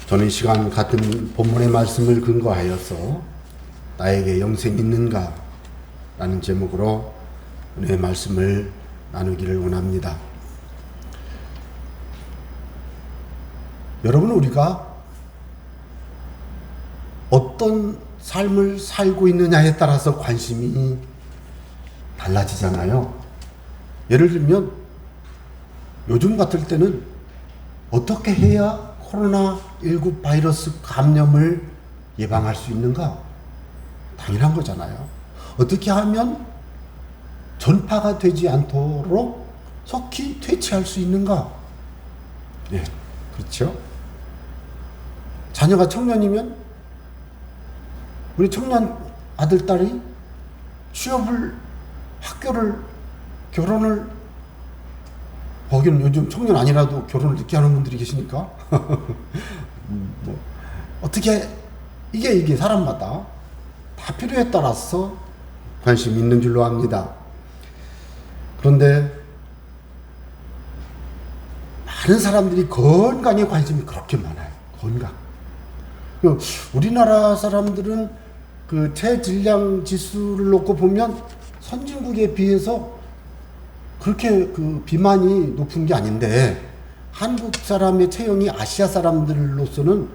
저는 이 시간 같은 본문의 말씀을 근거하여서 나에게 영생이 있는가? 라는 제목으로 오늘의 말씀을 나누기를 원합니다. 여러분, 우리가 어떤 삶을 살고 있느냐에 따라서 관심이 달라지잖아요. 예를 들면 요즘 같을 때는 어떻게 해야 코로나19 바이러스 감염을 예방할 수 있는가? 당연한 거잖아요. 어떻게 하면 전파가 되지 않도록 속히 퇴치할 수 있는가? 네, 그렇죠. 자녀가 청년이면 우리 청년 아들, 딸이 취업을, 학교를, 결혼을, 거기는 요즘 청년 아니라도 결혼을 늦게 하는 분들이 계시니까 어떻게 이게 사람마다 다 필요에 따라서 관심이 있는 줄로 압니다. 그런데 많은 사람들이 건강에 관심이 그렇게 많아요. 건강. 우리나라 사람들은 그 체질량 지수를 놓고 보면 선진국에 비해서 그렇게 그 비만이 높은 게 아닌데, 한국 사람의 체형이 아시아 사람들로서는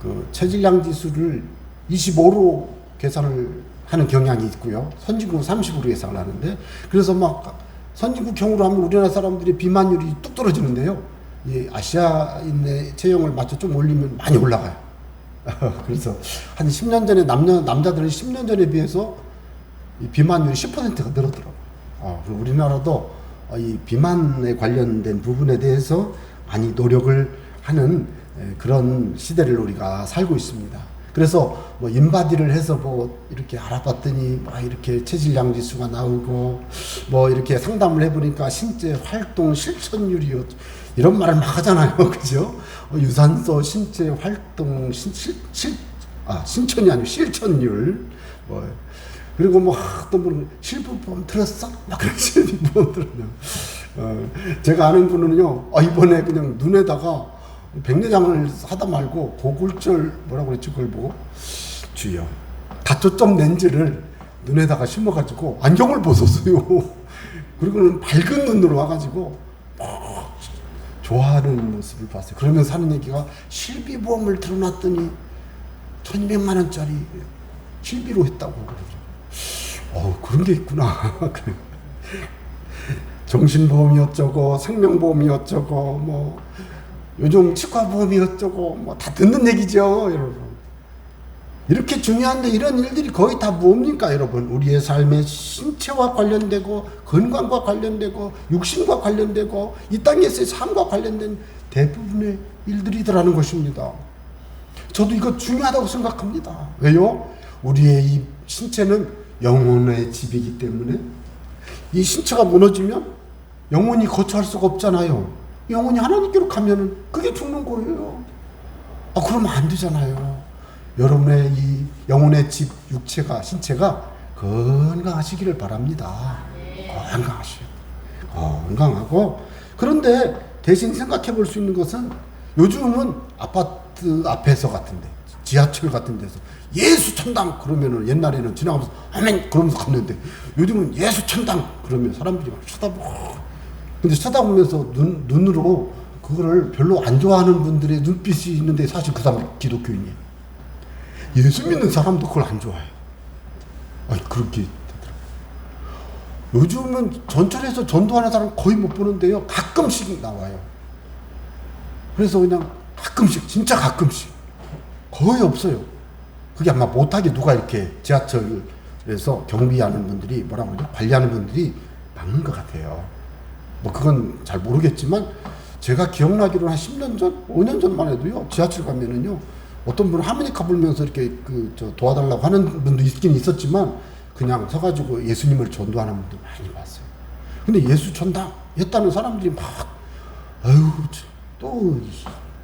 그 체질량 지수를 25로 계산을 하는 경향이 있고요. 선진국은 30으로 계산을 하는데, 그래서 막 선진국형으로 하면 우리나라 사람들의 비만율이 뚝 떨어지는데요. 이 아시아인의 체형을 맞춰 좀 올리면 많이 올라가요. 그래서 한 10년 전에 남자들은 10년 전에 비해서 이 비만율이 10%가 늘었더라고요. 우리나라도 이 비만에 관련된 부분에 대해서 많이 노력을 하는 그런 시대를 우리가 살고 있습니다. 그래서 뭐 인바디를 해서 뭐 이렇게 알아봤더니 막 이렇게 체질량 지수가 나오고, 뭐 이렇게 상담을 해보니까 신체 활동 실천율이 이런 말을 막 하잖아요. 그죠? 유산소 신체 활동 신천이 아니고 실천율. 그리고 또 실비보험 들었어? 막 그런 실비보험 들었네요. 제가 아는 분은요, 이번에 그냥 눈에다가 백내장을 하다 말고 고굴절 뭐라고 그랬지, 그걸 보고 주여 다초점 렌즈를 눈에다가 심어가지고 안경을 벗었어요. 그리고는 밝은 눈으로 와가지고 좋아하는 모습을 봤어요. 그러면서 하는 얘기가, 실비보험을 들어놨더니 1200만 원짜리 실비로 했다고 그러죠. 그런 게 있구나. 정신보험이 어쩌고, 생명보험이 어쩌고, 요즘 치과보험이 어쩌고, 다 듣는 얘기죠, 여러분. 이렇게 중요한데 이런 일들이 거의 다 뭡니까, 여러분? 우리의 삶의 신체와 관련되고, 건강과 관련되고, 육신과 관련되고, 이 땅에서의 삶과 관련된 대부분의 일들이더라는 것입니다. 저도 이거 중요하다고 생각합니다. 왜요? 우리의 이 신체는 영혼의 집이기 때문에, 이 신체가 무너지면 영혼이 거처할 수가 없잖아요. 영혼이 하나님께로 가면은 그게 죽는 거예요. 그러면 안 되잖아요. 여러분의 이 영혼의 집 신체가 건강하시기를 바랍니다. 건강하고. 그런데 대신 생각해 볼 수 있는 것은, 요즘은 아파트 앞에서 같은데, 지하철 같은 데서 예수 천당 그러면은, 옛날에는 지나가면서 아멘 그러면서 갔는데, 요즘은 예수 천당 그러면 사람들이 막 쳐다보고. 근데 쳐다보면서 눈으로 그거를 별로 안 좋아하는 분들의 눈빛이 있는데, 사실 그 사람 기독교인이에요. 예수 믿는 사람도 그걸 안 좋아해요. 그렇게 되더라고요. 요즘은 전철에서 전도하는 사람 거의 못 보는데요, 가끔씩 나와요. 그래서 그냥 가끔씩, 진짜 가끔씩, 거의 없어요. 그게 아마 못하게 누가 이렇게 지하철에서 경비하는 분들이, 뭐라고 그러죠? 관리하는 분들이 막는 것 같아요. 그건 잘 모르겠지만, 제가 기억나기로는 한 10년 전, 5년 전만 해도요, 지하철 가면은요, 어떤 분은 하모니카 불면서 이렇게 도와달라고 하는 분도 있긴 있었지만, 그냥 서가지고 예수님을 전도하는 분도 많이 봤어요. 근데 예수 전당 했다는 사람들이 막, 또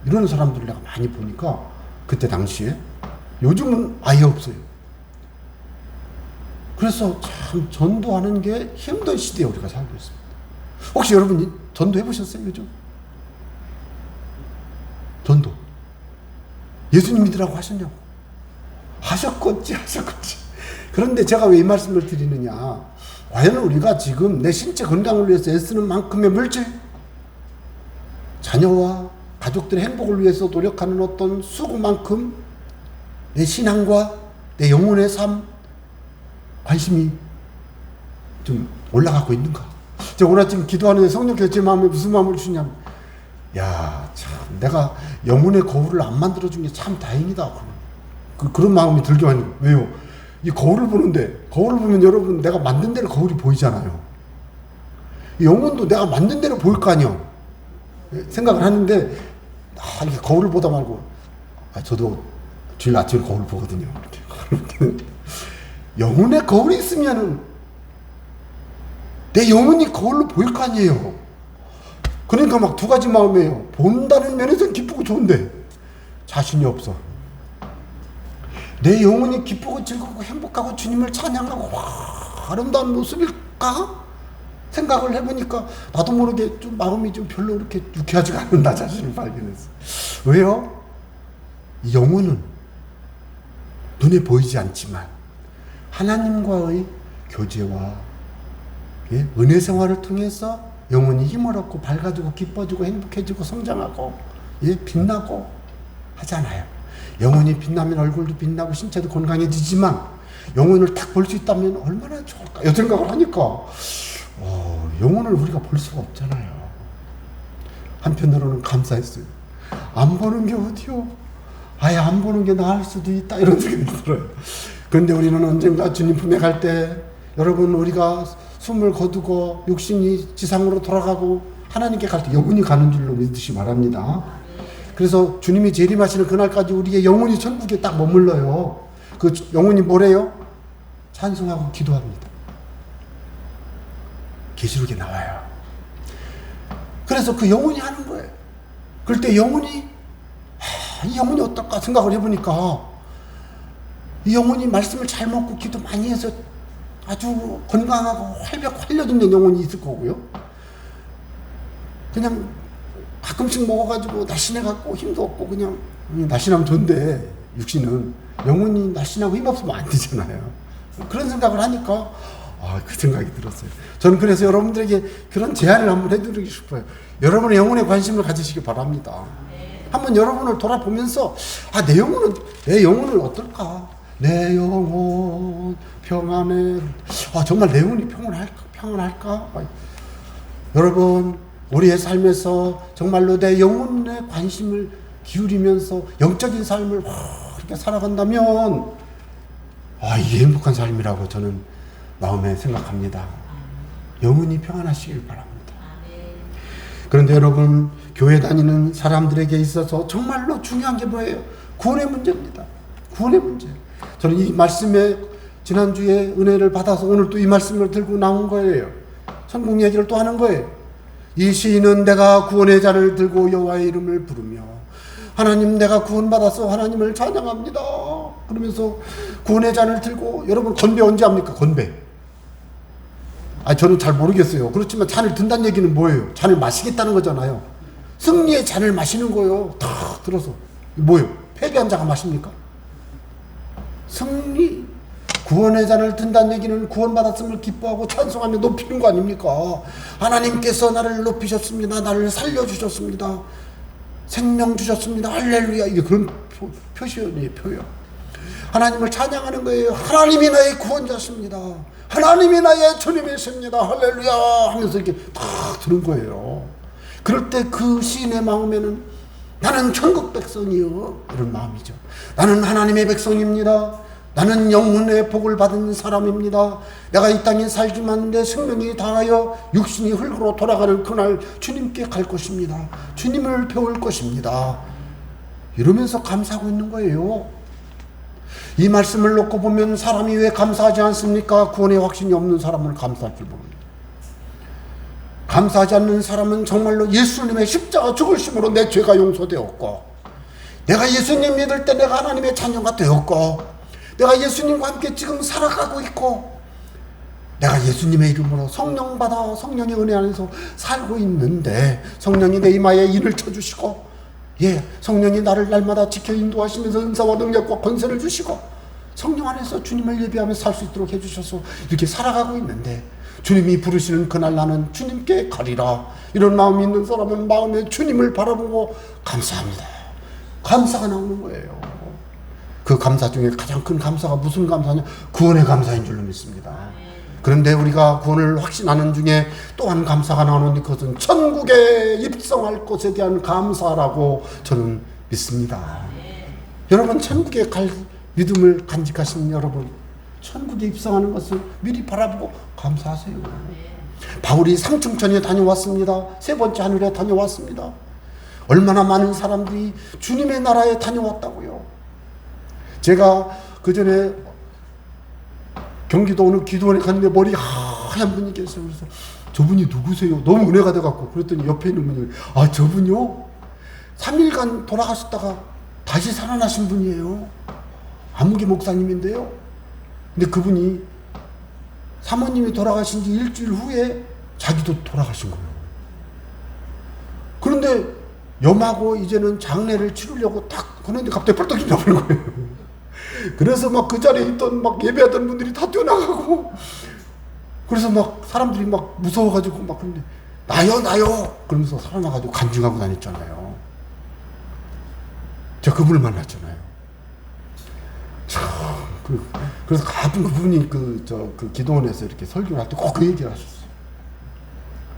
이런 사람들을 내가 많이 보니까, 그때 당시에, 요즘은 아예 없어요. 그래서 참 전도하는 게 힘든 시대에 우리가 살고 있습니다. 혹시 여러분 전도해 보셨어요, 요즘? 예수님 믿으라고 하셨냐고. 하셨겠지. 그런데 제가 왜 이 말씀을 드리느냐. 과연 우리가 지금 내 신체 건강을 위해서 애쓰는 만큼의 물질, 자녀와 가족들의 행복을 위해서 노력하는 어떤 수고만큼 내 신앙과 내 영혼의 삶, 관심이 좀 올라가고 있는가? 제가 오늘 아침 기도하는데 성령께서 제 마음에 무슨 마음을 주냐면, 야, 참, 내가 영혼의 거울을 안 만들어준 게 참 다행이다. 그런 마음이 들게 하는 거예요. 왜요? 이 거울을 보는데, 거울을 보면 여러분, 내가 만든 대로 거울이 보이잖아요. 영혼도 내가 만든 대로 보일 거 아니에요. 생각을 하는데, 이렇게 거울을 보다 말고, 저도 주일 아침에 거울 보거든요. 영혼의 거울이 있으면은, 내 영혼이 거울로 보일 거 아니에요. 그러니까 막 두 가지 마음이에요. 본다는 면에서는 기쁘고 좋은데 자신이 없어. 내 영혼이 기쁘고 즐겁고 행복하고 주님을 찬양하고 아름다운 모습일까? 생각을 해보니까 나도 모르게 좀 마음이 좀 별로 그렇게 유쾌하지가 않은 나 자신을 발견했어. 왜요? 이 영혼은 눈에 보이지 않지만 하나님과의 교제와 은혜 생활을 통해서 영혼이 힘을 얻고 밝아지고 기뻐지고 행복해지고 성장하고 빛나고 하잖아요. 영혼이 빛나면 얼굴도 빛나고 신체도 건강해지지만 영혼을 딱 볼 수 있다면 얼마나 좋을까? 이 생각을 하니까 영혼을 우리가 볼 수가 없잖아요. 한편으로는 감사했어요. 안 보는 게 어디요? 아예 안 보는 게 나을 수도 있다 이런 생각이 들어요. 그런데 우리는 언젠가 주님 품에 갈 때 여러분 우리가 숨을 거두고 육신이 지상으로 돌아가고 하나님께 갈 때 영혼이 가는 줄로 믿으시 바랍니다. 그래서 주님이 재림하시는 그날까지 우리의 영혼이 천국에 딱 머물러요. 그 영혼이 뭐래요? 찬송하고 기도합니다. 계시록에 나와요. 그래서 그 영혼이 하는 거예요. 그럴 때 영혼이 이 영혼이 어떨까 생각을 해보니까 이 영혼이 말씀을 잘 먹고 기도 많이 해서 아주 건강하고 활력있는 영혼이 있을 거고요. 그냥 가끔씩 먹어가지고 날씬해갖고 힘도 없고 그냥 날씬하면 좋은데 육신은 영혼이 날씬하고 힘없으면 안 되잖아요. 그런 생각을 하니까 그 생각이 들었어요. 저는 그래서 여러분들에게 그런 제안을 한번 해드리고 싶어요. 여러분의 영혼에 관심을 가지시기 바랍니다. 한번 여러분을 돌아보면서 내 영혼은 어떨까? 내 영혼 평안해. 정말 내 영혼이 평안할까? 여러분 우리의 삶에서 정말로 내 영혼에 관심을 기울이면서 영적인 삶을 그렇게 살아간다면 이게 행복한 삶이라고 저는 마음에 생각합니다. 영혼이 평안하시길 바랍니다. 그런데 여러분 교회 다니는 사람들에게 있어서 정말로 중요한 게 뭐예요? 구원의 문제입니다. 구원의 문제. 저는 이 말씀에 지난주에 은혜를 받아서 오늘 또 이 말씀을 들고 나온 거예요. 천국 얘기를 또 하는 거예요. 이 시인은 내가 구원의 잔을 들고 여호와의 이름을 부르며 하나님 내가 구원받아서 하나님을 찬양합니다. 그러면서 구원의 잔을 들고 여러분 건배 언제 합니까? 건배. 저는 잘 모르겠어요. 그렇지만 잔을 든다는 얘기는 뭐예요? 잔을 마시겠다는 거잖아요. 승리의 잔을 마시는 거예요. 탁 들어서. 뭐예요? 패배한 자가 마십니까? 승리, 구원의 잔을 든다는 얘기는 구원받았음을 기뻐하고 찬송하며 높이는 거 아닙니까? 하나님께서 나를 높이셨습니다. 나를 살려주셨습니다. 생명 주셨습니다. 할렐루야. 이게 그런 표시예요. 표현. 하나님을 찬양하는 거예요. 하나님이 나의 구원자십니다. 하나님이 나의 주님이십니다. 할렐루야 하면서 이렇게 다 들은 거예요. 그럴 때 그 시인의 마음에는 나는 천국 백성이요 이런 마음이죠. 나는 하나님의 백성입니다. 나는 영혼의 복을 받은 사람입니다. 내가 이 땅에 살지만 내 생명이 다하여 육신이 흙으로 돌아가는 그날 주님께 갈 것입니다. 주님을 배울 것입니다. 이러면서 감사하고 있는 거예요. 이 말씀을 놓고 보면 사람이 왜 감사하지 않습니까? 구원의 확신이 없는 사람을 감사할 줄 모릅니다. 감사하지 않는 사람은 정말로 예수님의 십자가 죽으심으로 내 죄가 용서되었고, 내가 예수님 믿을 때 내가 하나님의 자녀가 되었고, 내가 예수님과 함께 지금 살아가고 있고, 내가 예수님의 이름으로 성령 받아 성령의 은혜 안에서 살고 있는데 성령이 내 이마에 인을 쳐주시고 예, 성령이 나를 날마다 지켜 인도하시면서 은사와 능력과 권세를 주시고 성령 안에서 주님을 예배하며 살 수 있도록 해주셔서 이렇게 살아가고 있는데, 주님이 부르시는 그날 나는 주님께 가리라. 이런 마음이 있는 사람은 마음에 주님을 바라보고 감사합니다. 감사가 나오는 거예요. 그 감사 중에 가장 큰 감사가 무슨 감사냐? 구원의 감사인 줄로 믿습니다. 그런데 우리가 구원을 확신하는 중에 또한 감사가 나오는 것은 천국에 입성할 것에 대한 감사라고 저는 믿습니다. 여러분, 천국에 갈 믿음을 간직하신 여러분, 천국에 입성하는 것을 미리 바라보고 감사하세요. 바울이 상층천에 다녀왔습니다. 세 번째 하늘에 다녀왔습니다. 얼마나 많은 사람들이 주님의 나라에 다녀왔다고요. 제가 그 전에 경기도 어느 기도원에 갔는데 머리 하얀 분이 계세요. 그래서 저분이 누구세요? 너무 은혜가 돼갖고 그랬더니 옆에 있는 분이, 아, 저분요 3일간 돌아가셨다가 다시 살아나신 분이에요. 안무개 목사님인데요. 근데 그분이 사모님이 돌아가신 지 일주일 후에 자기도 돌아가신 거예요. 그런데 염하고 이제는 장례를 치르려고 딱 그런데 갑자기 벌떡 일어나는 거예요. 그래서 막 그 자리에 있던 막 예배하던 분들이 다 뛰어나가고, 그래서 막 사람들이 막 무서워가지고 막 그런데 나요 그러면서 살아나가지고 간증하고 다녔잖아요. 제가 그분을 만났잖아요. 그래서 가끔 그분이 그 기도원에서 이렇게 설교를 할 때 꼭 그 얘기를 하셨어요.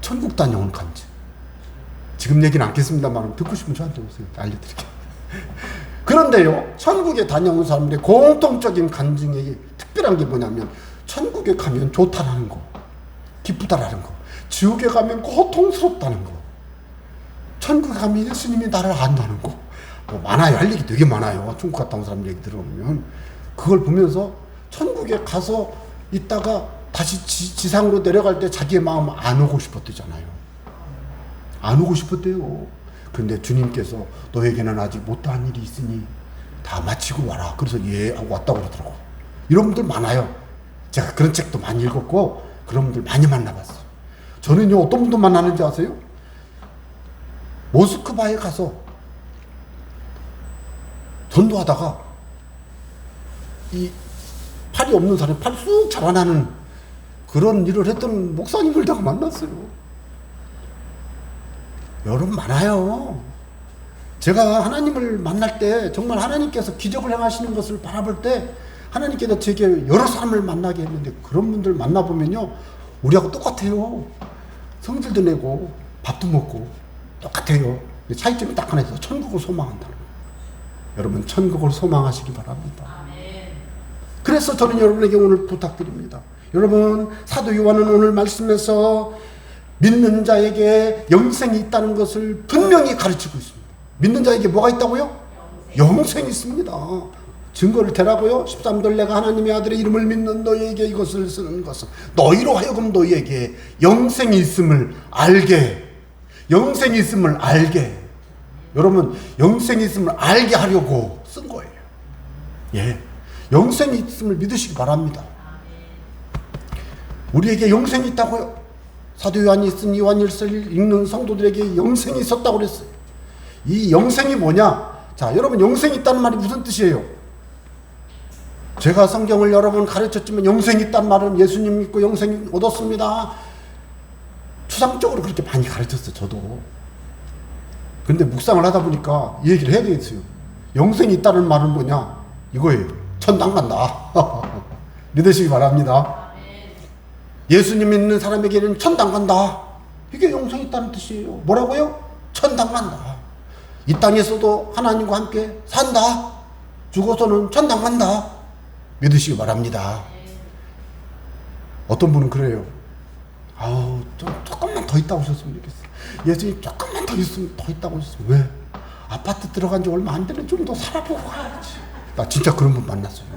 천국 다녀온 간증. 지금 얘기는 않겠습니다만 듣고 싶으면 저한테 오세요. 알려드릴게요. 그런데요, 천국에 다녀온 사람들의 공통적인 간증이 특별한 게 뭐냐면, 천국에 가면 좋다라는 거, 기쁘다라는 거, 지옥에 가면 고통스럽다는 거, 천국에 가면 예수님이 나를 안다는 거, 뭐 많아요. 할 얘기 되게 많아요. 천국 갔다 온 사람 얘기 들어보면. 그걸 보면서 천국에 가서 있다가 다시 지상으로 내려갈 때 자기의 마음 안 오고 싶었대잖아요. 안 오고 싶었대요. 그런데 주님께서 너에게는 아직 못다한 일이 있으니 다 마치고 와라. 그래서 예 하고 왔다고 그러더라고. 이런 분들 많아요. 제가 그런 책도 많이 읽었고 그런 분들 많이 만나봤어요. 저는요, 어떤 분들 만나는지 아세요? 모스크바에 가서 전도하다가 이 팔이 없는 사람이 팔이 쑥 자라나는 그런 일을 했던 목사님을 내가 만났어요. 여러분, 많아요. 제가 하나님을 만날 때 정말 하나님께서 기적을 행하시는 것을 바라볼 때 하나님께서 제게 여러 사람을 만나게 했는데, 그런 분들 만나보면요, 우리하고 똑같아요. 성질도 내고 밥도 먹고 똑같아요. 차이점이 딱 하나 있어요. 천국을 소망한다는 거예요. 여러분, 천국을 소망하시기 바랍니다. 그래서 저는 여러분에게 오늘 부탁드립니다. 여러분, 사도 요한은 오늘 말씀에서 믿는 자에게 영생이 있다는 것을 분명히 가르치고 있습니다. 믿는 자에게 뭐가 있다고요? 영생이 있습니다. 증거를 대라고요. 13절 내가 하나님의 아들의 이름을 믿는 너희에게 이것을 쓰는 것은 너희로 하여금 너희에게 영생이 있음을 알게, 영생이 있음을 알게, 여러분, 영생이 있음을 알게 하려고 쓴 거예요. 예, 영생이 있음을 믿으시기 바랍니다. 우리에게 영생이 있다고요. 사도 요한이 쓴 요한일서를 읽는 성도들에게 영생이 있었다고 그랬어요. 이 영생이 뭐냐? 자, 여러분, 영생이 있다는 말이 무슨 뜻이에요? 제가 성경을 여러 번 가르쳤지만 영생이 있다는 말은 예수님 믿고 영생 얻었습니다. 추상적으로 그렇게 많이 가르쳤어요, 저도. 근데 묵상을 하다 보니까 이 얘기를 해야 되겠어요. 영생이 있다는 말은 뭐냐? 이거예요. 천당 간다. 믿으시기 바랍니다. 예수님 믿는 사람에게는 천당 간다. 이게 영생이 있다는 뜻이에요. 뭐라고요? 천당 간다. 이 땅에서도 하나님과 함께 산다. 죽어서는 천당 간다. 믿으시기 바랍니다. 어떤 분은 그래요. 아우, 조금만 더 있다 오셨으면 좋겠어요. 예수님 조금만 더 있다고 오셨으면. 왜? 아파트 들어간 지 얼마 안 되는 좀 더 살아보고 가야지. 나 진짜 그런 분 만났어요.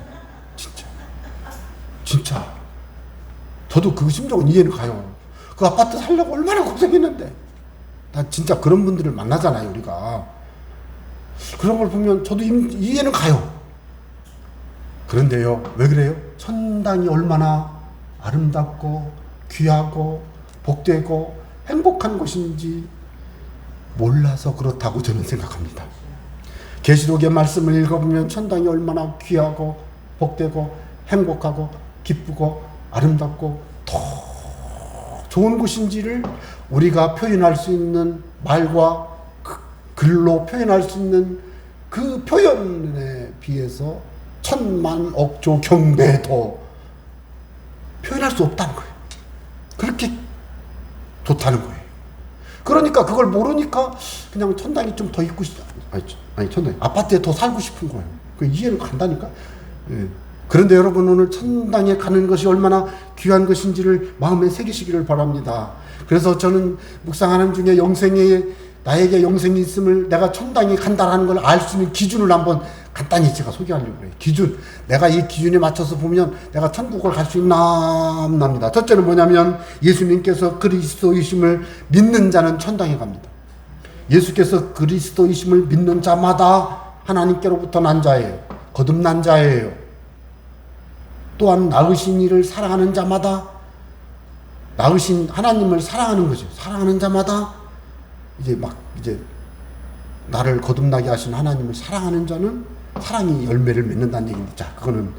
진짜. 저도 그 심정은 이해는 가요. 그 아파트 살려고 얼마나 고생했는데. 나 진짜 그런 분들을 만나잖아요, 우리가. 그런 걸 보면 저도 이해는 가요. 그런데요, 왜 그래요? 천당이 얼마나 아름답고 귀하고 복되고 행복한 곳인지 몰라서 그렇다고 저는 생각합니다. 계시록의 말씀을 읽어보면 천당이 얼마나 귀하고 복되고 행복하고 기쁘고 아름답고 더 좋은 곳인지를 우리가 표현할 수 있는 말과 글로 표현할 수 있는 그 표현에 비해서 천만 억조 경배도 표현할 수 없다는 거예요. 그렇게 좋다는 거예요. 그러니까 그걸 모르니까 그냥 천당이 좀 더 있고 아니 천당 아파트에 더 살고 싶은 거예요. 그 이해를 간다니까. 예. 그런데 여러분 오늘 천당에 가는 것이 얼마나 귀한 것인지를 마음에 새기시기를 바랍니다. 그래서 저는 묵상하는 중에 나에게 영생이 있음을 내가 천당에 간다라는 걸 알 수 있는 기준을 한번 간단히 제가 소개하려고 해요. 기준. 내가 이 기준에 맞춰서 보면 내가 천국을 갈 수 있나 없나입니다. 첫째는 뭐냐면 예수님께서 그리스도이심을 믿는 자는 천당에 갑니다. 예수께서 그리스도이심을 믿는 자마다 하나님께로부터 난 자예요. 거듭난 자예요. 또한 낳으신 이를 사랑하는 자마다 낳으신 하나님을 사랑하는 거죠. 사랑하는 자마다 이제 나를 거듭나게 하신 하나님을 사랑하는 자는 사랑이 열매를 맺는다는 얘기입니다. 자, 그거는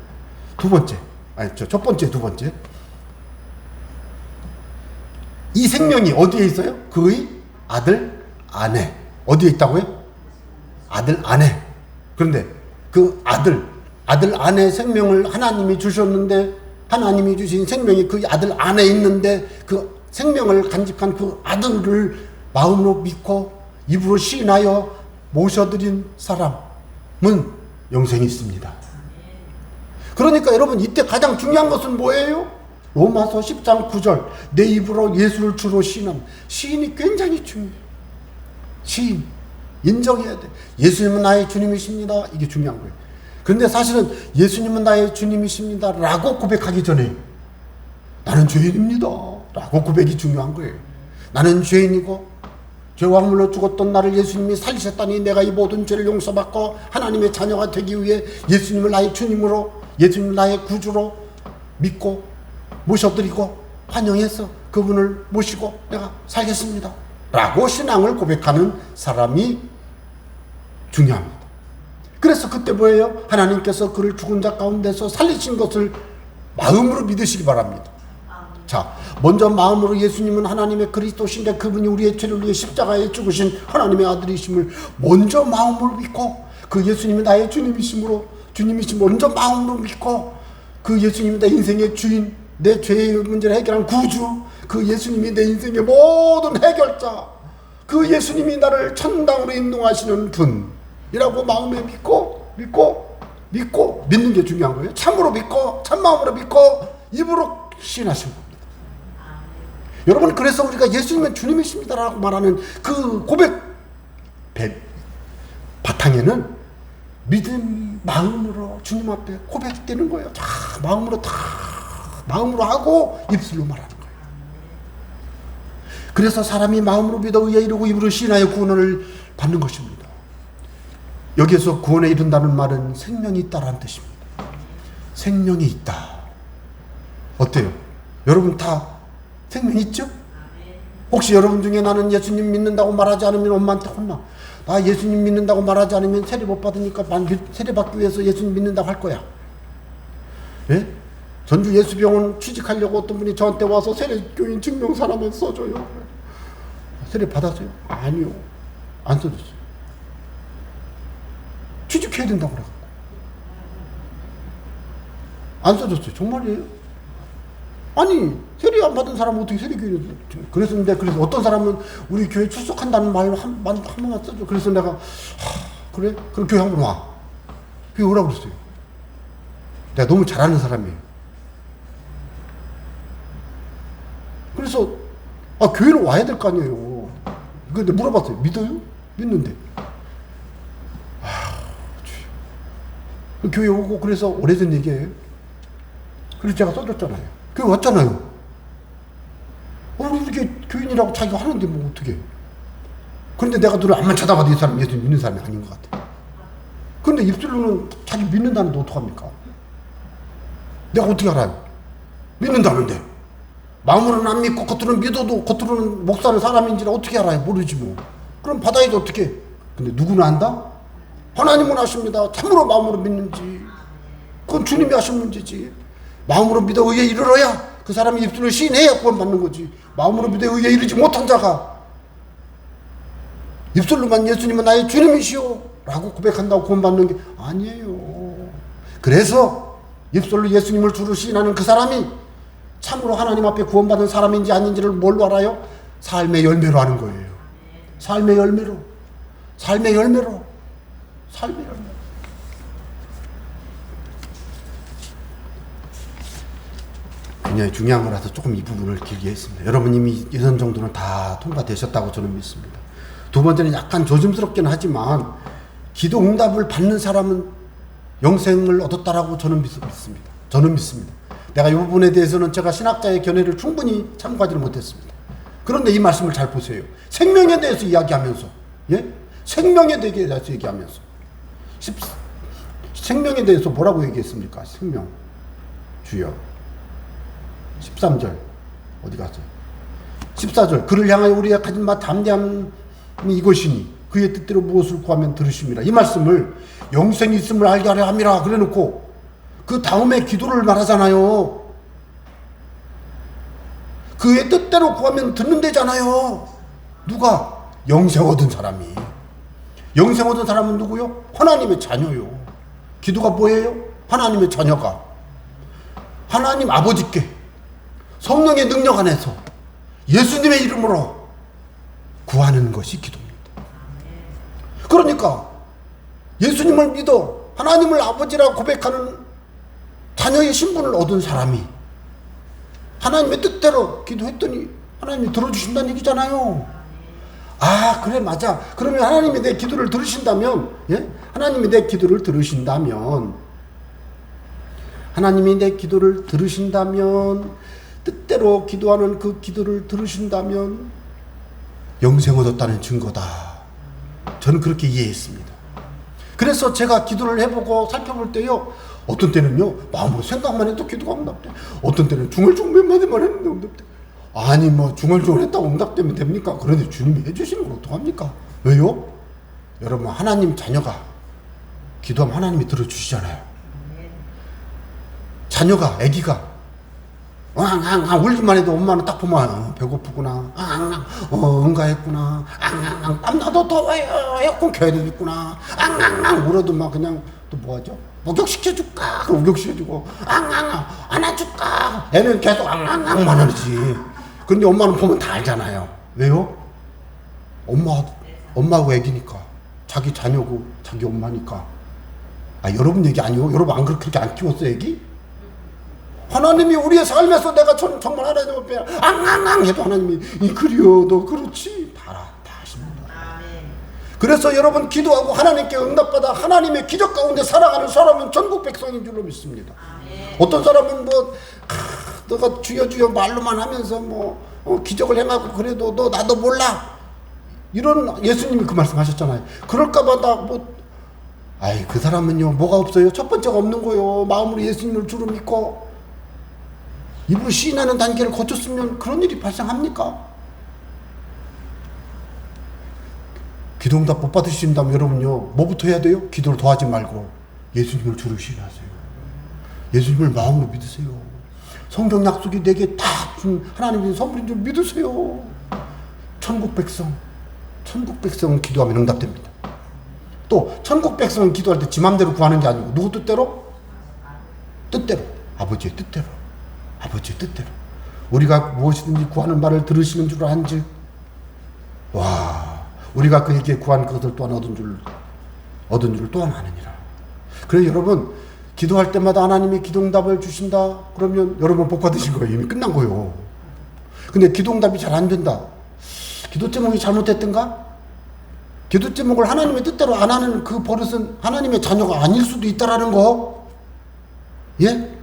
첫 번째, 두 번째. 이 생명이 어디에 있어요? 그의 아들 안에. 어디에 있다고요? 아들 안에. 그런데 그 아들 안에 생명을 하나님이 주셨는데, 하나님이 주신 생명이 그 아들 안에 있는데, 그 생명을 간직한 그 아들을 마음으로 믿고 입으로 시인하여 모셔드린 사람은 영생이 있습니다. 그러니까 여러분 이때 가장 중요한 것은 뭐예요? 로마서 10장 9절 내 입으로 예수를 주로 시인함. 시인이 굉장히 중요해요. 시인 인정해야 돼. 예수님은 나의 주님이십니다. 이게 중요한 거예요. 그런데 사실은 예수님은 나의 주님이십니다 라고 고백하기 전에 나는 죄인입니다 라고 고백이 중요한 거예요. 나는 죄인이고 죄와 물로 죽었던 나를 예수님이 살리셨다니 내가 이 모든 죄를 용서받고 하나님의 자녀가 되기 위해 예수님을 나의 주님으로, 예수님을 나의 구주로 믿고 모셔드리고 환영해서 그분을 모시고 내가 살겠습니다 라고 신앙을 고백하는 사람이 중요합니다. 그래서 그때 뭐예요? 하나님께서 그를 죽은 자 가운데서 살리신 것을 마음으로 믿으시기 바랍니다. 자, 먼저 마음으로 예수님은 하나님의 그리스도신데 그분이 우리의 죄를 위해 십자가에 죽으신 하나님의 아들이심을 먼저 마음으로 믿고, 그 예수님이 나의 주님이심을 먼저 마음으로 믿고, 그 예수님이 내 인생의 주인, 내 죄의 문제를 해결한 구주, 그 예수님이 내 인생의 모든 해결자, 그 예수님이 나를 천당으로 인도하시는 분이라고 마음에 믿고 믿는 게 중요한 거예요. 참으로 믿고 참마음으로 믿고 입으로 시인하신 겁니다. 여러분, 그래서 우리가 예수님은 주님이십니다라고 말하는 그 고백 바탕에는 믿음, 마음으로 주님 앞에 고백되는 거예요. 마음으로 하고 입술로 말하는 거예요. 그래서 사람이 마음으로 믿어 의에 이르고 입으로 시인하여 구원을 받는 것입니다. 여기에서 구원에 이른다는 말은 생명이 있다라는 뜻입니다. 생명이 있다. 어때요? 여러분 다 생명 있죠? 혹시 여러분 중에 나는 예수님 믿는다고 말하지 않으면 엄마한테 혼나. 나 예수님 믿는다고 말하지 않으면 세례 못 받으니까 세례 받기 위해서 예수님 믿는다고 할 거야. 예? 전주 예수병원 취직하려고 어떤 분이 저한테 와서 세례교인 증명서 하나만 써줘요. 세례 받았어요? 아니요. 안 써줬어요. 취직해야 된다고 그래갖고. 안 써줬어요. 정말이에요? 아니, 세례 안 받은 사람은 어떻게 세례교인을 그래서 어떤 사람은 우리 교회 출석한다는 말을 한 번만 써줘. 그래서 내가 그래? 그럼 교회 한번 와. 교회 오라고 그랬어요. 내가 너무 잘하는 사람이에요. 그래서 교회를 와야 될 거 아니에요. 근데 물어봤어요. 믿어요? 믿는데. 교회 오고 그래서 오래전 얘기예요. 그래서 제가 써줬잖아요. 교회 왔잖아요. 우리 이렇게 교인이라고 자기가 하는데 뭐 어떻게? 그런데 내가 너를 앞만 쳐다봐도 이 사람 예수 믿는 사람이 아닌 것 같아. 그런데 입술로는 자기 믿는다는데 어떡합니까? 내가 어떻게 알아요? 믿는다는데. 마음으로는 안 믿고 겉으로는 믿어도 겉으로는 목사는 사람인지를 어떻게 알아요? 모르지 뭐. 그럼 받아야지 어떻게? 근데 누구는 안다? 하나님은 아십니다. 참으로 마음으로 믿는지. 그건 주님이 하신 문제지. 마음으로 믿어 의에 이르러야 그 사람이 입술을 시인해야 구원받는 거지. 마음으로 믿어 의에 이르지 못한 자가 입술로만 예수님은 나의 주님이시오 라고 고백한다고 구원받는 게 아니에요. 그래서 입술로 예수님을 주로 시인하는 그 사람이 참으로 하나님 앞에 구원받은 사람인지 아닌지를 뭘로 알아요? 삶의 열매로 하는 거예요. 삶의 열매로. 삶의 열매로. 삶의 열매로. 굉장히 중요한 거라서 조금 이 부분을 길게 했습니다. 여러분 이미 이런 정도는 다 통과되셨다고 저는 믿습니다. 두 번째는 약간 조심스럽긴 하지만 기도 응답을 받는 사람은 영생을 얻었다라고 저는 믿습니다. 저는 믿습니다. 내가 이 부분에 대해서는 제가 신학자의 견해를 충분히 참고하지 못했습니다. 그런데 이 말씀을 잘 보세요. 생명에 대해서 이야기하면서, 예? 생명에 대해서 얘기하면서, 생명에 대해서 뭐라고 얘기했습니까? 생명. 주여. 13절. 어디 갔어요? 14절. 그를 향하여 우리가 가진 바 담대함이 이것이니 그의 뜻대로 무엇을 구하면 들으심이라. 이 말씀을 영생이 있음을 알게 하려 함이라 그래 놓고 그 다음에 기도를 말하잖아요. 그의 뜻대로 구하면 듣는다잖아요. 누가? 영생 얻은 사람이. 영생 얻은 사람은 누구요? 하나님의 자녀요. 기도가 뭐예요? 하나님의 자녀가 하나님 아버지께 성령의 능력 안에서 예수님의 이름으로 구하는 것이 기도입니다. 그러니까 예수님을 믿어 하나님을 아버지라 고백하는 자녀의 신분을 얻은 사람이 하나님의 뜻대로 기도했더니 하나님이 들어주신다는 얘기잖아요. 아, 그래, 맞아. 그러면 하나님이 내 기도를 들으신다면, 예? 하나님이 내 기도를 들으신다면, 하나님이 내 기도를 들으신다면, 뜻대로 기도하는 그 기도를 들으신다면, 영생 얻었다는 증거다. 저는 그렇게 이해했습니다. 그래서 제가 기도를 해보고 살펴볼 때요, 어떤 때는요, 마음으로 생각만 해도 기도가 응답돼. 어떤 때는 중얼중얼 몇 마디만 했는데 응답돼. 아니, 뭐, 중얼중얼 했다고 응답되면 됩니까? 그런데 주님이 해주시는 걸 어떡합니까? 왜요? 여러분, 하나님 자녀가 기도하면 하나님이 들어주시잖아요. 자녀가, 아기가, 울기만 해도 엄마는 딱 보면, 배고프구나, 응가했구나, 땀나도 더워요, 에어컨 켜야 되겠구나, 울어도 막 그냥, 또 뭐 하죠? 목욕시켜줄까? 그럼 목욕시켜주고, 안아줄까? 애는 계속 만 하지. 그런데 엄마는 보면 다 알잖아요. 왜요? 엄마하고 애기니까. 자기 자녀고, 자기 엄마니까. 아, 여러분 얘기 아니고, 여러분 안 그렇게 안 키웠어, 애기? 하나님이 우리의 삶에서 내가 정말 하나님 앞에 해도 하나님이 그리워, 너 그렇지? 다 하십니다. 그래서 여러분 기도하고 하나님께 응답받아 하나님의 기적 가운데 살아가는 사람은 전국 백성인 줄로 믿습니다. 어떤 사람은 너가 주여 말로만 하면서 기적을 행하고 그래도 너 나도 몰라. 이런 예수님이 그 말씀 하셨잖아요. 그럴까봐 그 사람은요, 뭐가 없어요? 첫 번째가 없는 거예요. 마음으로 예수님을 주로 믿고 입으로 시인하는 단계를 거쳤으면 그런 일이 발생합니까? 기도 응답 못 받으신다면 여러분요, 뭐부터 해야 돼요? 기도를 더 하지 말고 예수님을 주로 시인하세요. 예수님을 마음으로 믿으세요. 성경 약속이 내게 다 준 하나님의 선물인 줄 믿으세요. 천국 백성은 기도하면 응답됩니다. 또 천국 백성은 기도할 때 지 맘대로 구하는 게 아니고 누구 뜻대로? 아버지의 뜻대로. 우리가 무엇이든지 구하는 말을 들으시는 줄 안즉 우리가 그에게 구한 것을 또한 얻은 줄 또한 아느니라. 그래서 여러분 기도할 때마다 하나님이 기도응답을 주신다 그러면 여러분 복 받으신 거예요. 이미 끝난 거예요. 근데 기도응답이 잘 안 된다. 기도 제목이 잘못됐던가? 기도 제목을 하나님의 뜻대로 안 하는 그 버릇은 하나님의 자녀가 아닐 수도 있다라는 거. 예?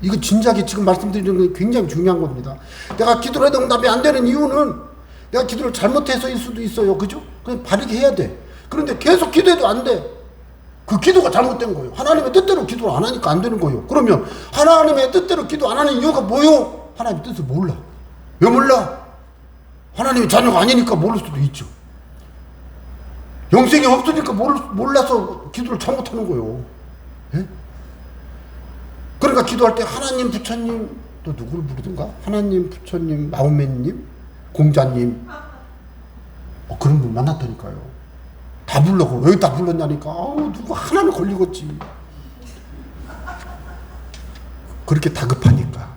이거 진작에 지금 말씀드리는 게 굉장히 중요한 겁니다. 내가 기도를 해도 응답이 안 되는 이유는 내가 기도를 잘못해서일 수도 있어요. 그죠? 그냥 바르게 해야 돼. 그런데 계속 기도해도 안 돼. 그 기도가 잘못된 거예요. 하나님의 뜻대로 기도를 안 하니까 안 되는 거예요. 그러면 하나님의 뜻대로 기도 안 하는 이유가 뭐예요? 하나님의 뜻을 몰라. 왜 몰라? 하나님의 자녀가 아니니까 모를 수도 있죠. 영생이 없으니까 몰라서 기도를 잘못하는 거예요. 예? 그러니까 기도할 때 하나님, 부처님, 또 누구를 부르든가? 하나님, 부처님, 마우메님, 공자님, 그런 분 만났다니까요. 다 불러고 왜 다 불렀냐니까. 누구 하나는 걸리겠지. 그렇게 다급하니까.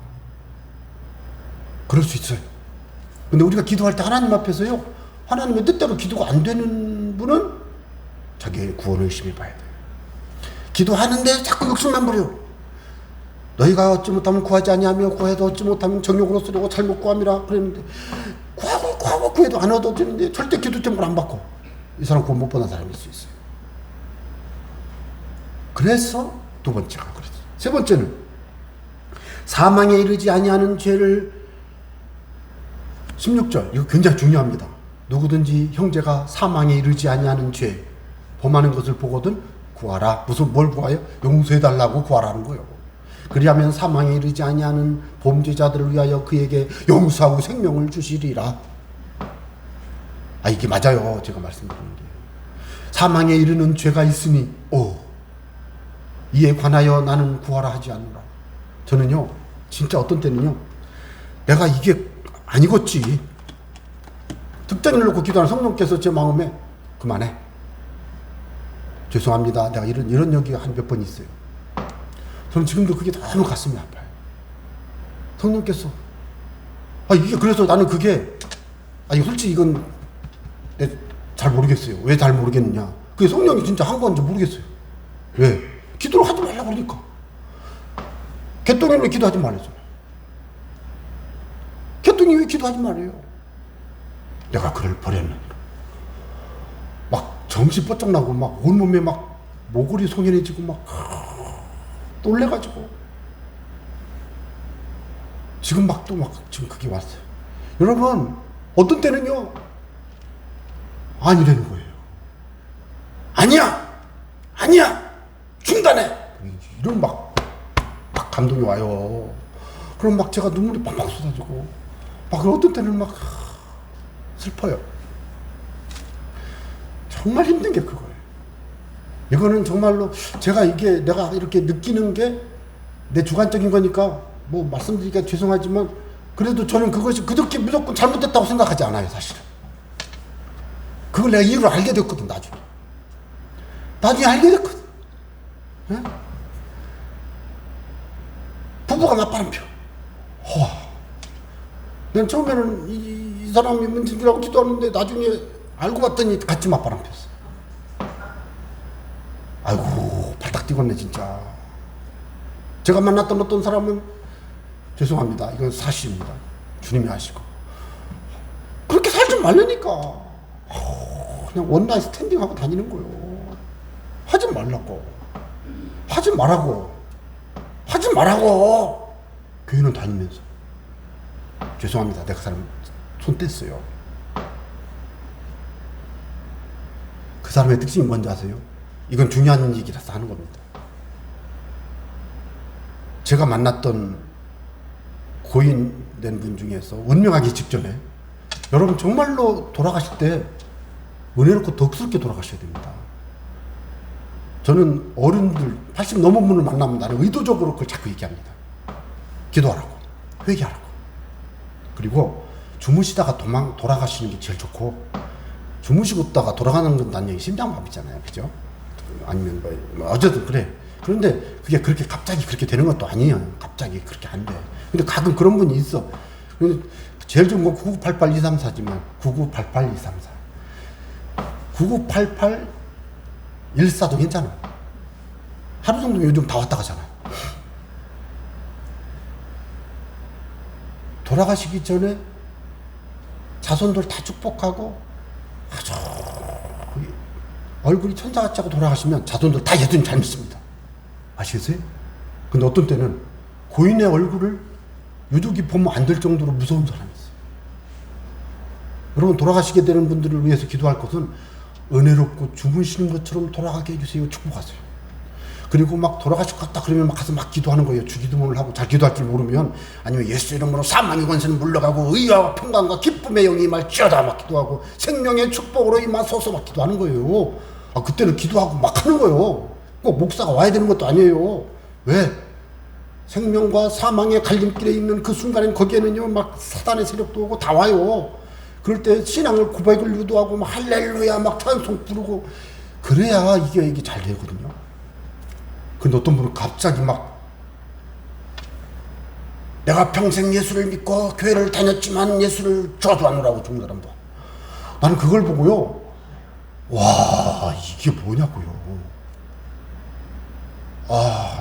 그럴 수 있어요. 근데 우리가 기도할 때 하나님 앞에서요, 하나님의 뜻대로 기도가 안 되는 분은 자기의 구원을 의심해 봐야 돼요. 기도하는데 자꾸 욕심만 부려. 너희가 얻지 못하면 구하지 아니하며 구해도 얻지 못하면 정욕으로 쓰려고 잘못 구함이라 그랬는데, 구하고 구해도 안 얻어지는데 절대 기도 제목을 안 받고, 이 사람 구원 못 받는 사람일 수 있어요. 그래서 두 번째가 그렇지. 세 번째는 사망에 이르지 아니하는 죄를, 16절, 이거 굉장히 중요합니다. 누구든지 형제가 사망에 이르지 아니하는 죄 범하는 것을 보거든 구하라. 무슨 뭘 구하여? 용서해달라고 구하라는 거예요. 그리하면 사망에 이르지 아니하는 범죄자들을 위하여 그에게 용서하고 생명을 주시리라. 이게 맞아요. 제가 말씀드리는 게. 사망에 이르는 죄가 있으니 이에 관하여 나는 구하라 하지 않노라. 저는요, 진짜 어떤 때는요, 내가 이게 아니겠지, 특정인을 놓고 기도하는 성령께서 제 마음에 그만해, 죄송합니다, 내가 이런 얘기가 한 몇 번 있어요. 저는 지금도 그게 너무 가슴이 아파요. 성령께서 이게, 그래서 나는 그게 솔직히 이건 잘 모르겠어요. 왜 잘 모르겠느냐, 그게 성령이 진짜 한 건지 모르겠어요. 왜? 기도를 하지 말라고 그러니까. 개똥이는 왜 기도하지 말아요? 개똥이 왜 기도하지 말아요? 내가 그를 버렸는가. 막 정신 번쩍 나고 막 온몸에 막 모골이 송연해지고 막 놀래가지고 지금 지금 그게 왔어요. 여러분, 어떤 때는요, 아니라는 거예요. 아니야 중단해, 이런 막 감동이 와요. 그럼 막 제가 눈물이 팍팍 쏟아지고, 막 어떤 때는 막 슬퍼요. 정말 힘든 게 그거예요. 이거는 정말로 내가 이렇게 느끼는 게 내 주관적인 거니까 뭐 말씀드리기가 죄송하지만, 그래도 저는 그것이 그렇게 무조건 잘못됐다고 생각하지 않아요, 사실은. 그걸 내가 이유를 알게 됐거든, 나중에 알게 됐거든. 네? 부부가 맞바람 펴. 난 처음에는 이 사람이 문제라고 기도하는데, 나중에 알고 봤더니 같이 맞바람 폈어. 아이고, 발딱 뛰겠네, 진짜. 제가 만났던 어떤 사람은, 죄송합니다, 이건 사실입니다, 주님이 아시고, 그렇게 살지 말라니까. 그냥 원나잇 스탠딩하고 다니는 거예요. 하지 말라고. 교회는 다니면서. 죄송합니다, 내가 그 사람 손 뗐어요. 그 사람의 특징이 뭔지 아세요? 이건 중요한 얘기라서 하는 겁니다. 제가 만났던 고인된 분 중에서 운명하기 직전에, 여러분 정말로 돌아가실 때 은혜롭고 덕스럽게 돌아가셔야 됩니다. 저는 어른들 80 넘은 분을 만나면 나는 의도적으로 그걸 자꾸 얘기합니다. 기도하라고, 회개하라고. 그리고 주무시다가 돌아가시는 게 제일 좋고, 주무시고 있다가 돌아가는 건 난 심장마비잖아요, 그죠? 아니면 뭐 어쨌든 그래. 그런데 그게 그렇게 갑자기 그렇게 되는 것도 아니에요. 갑자기 그렇게 안 돼. 근데 가끔 그런 분이 있어. 제일 좋은 건 9988234지만 9988234. 998814도 괜찮아. 하루 정도 요즘 다 왔다 가잖아. 돌아가시기 전에 자손들 다 축복하고 아주 얼굴이 천사같이 하고 돌아가시면 자손들 다 예수님 잘 믿습니다. 아시겠어요? 근데 어떤 때는 고인의 얼굴을 유독이 보면 안 될 정도로 무서운 사람이 있어요. 여러분, 돌아가시게 되는 분들을 위해서 기도할 것은 은혜롭고 주무시는 것처럼 돌아가게 해주세요, 축복하세요. 그리고 막 돌아가실 것 같다 그러면 막 가서 막 기도하는 거예요. 주기도문을 하고 잘 기도할 줄 모르면. 아니면 예수 이름으로 사망의 권세는 물러가고 의와 평강과 기쁨의 영이 임할지어다 막 기도하고 생명의 축복으로 임하소서 막 기도하는 거예요. 그때는 기도하고 막 하는 거예요. 꼭 목사가 와야 되는 것도 아니에요. 왜? 생명과 사망의 갈림길에 있는 그 순간엔 거기에는요 막 사단의 세력도 오고 다 와요. 그럴 때 신앙을 고백을 유도하고 막 할렐루야 막 찬송 부르고 그래야 이게 잘 되거든요. 근데 어떤 분은 갑자기 막 내가 평생 예수를 믿고 교회를 다녔지만 예수를 저주하느라고 죽는 사람도. 나는 그걸 보고요, 와 이게 뭐냐고요.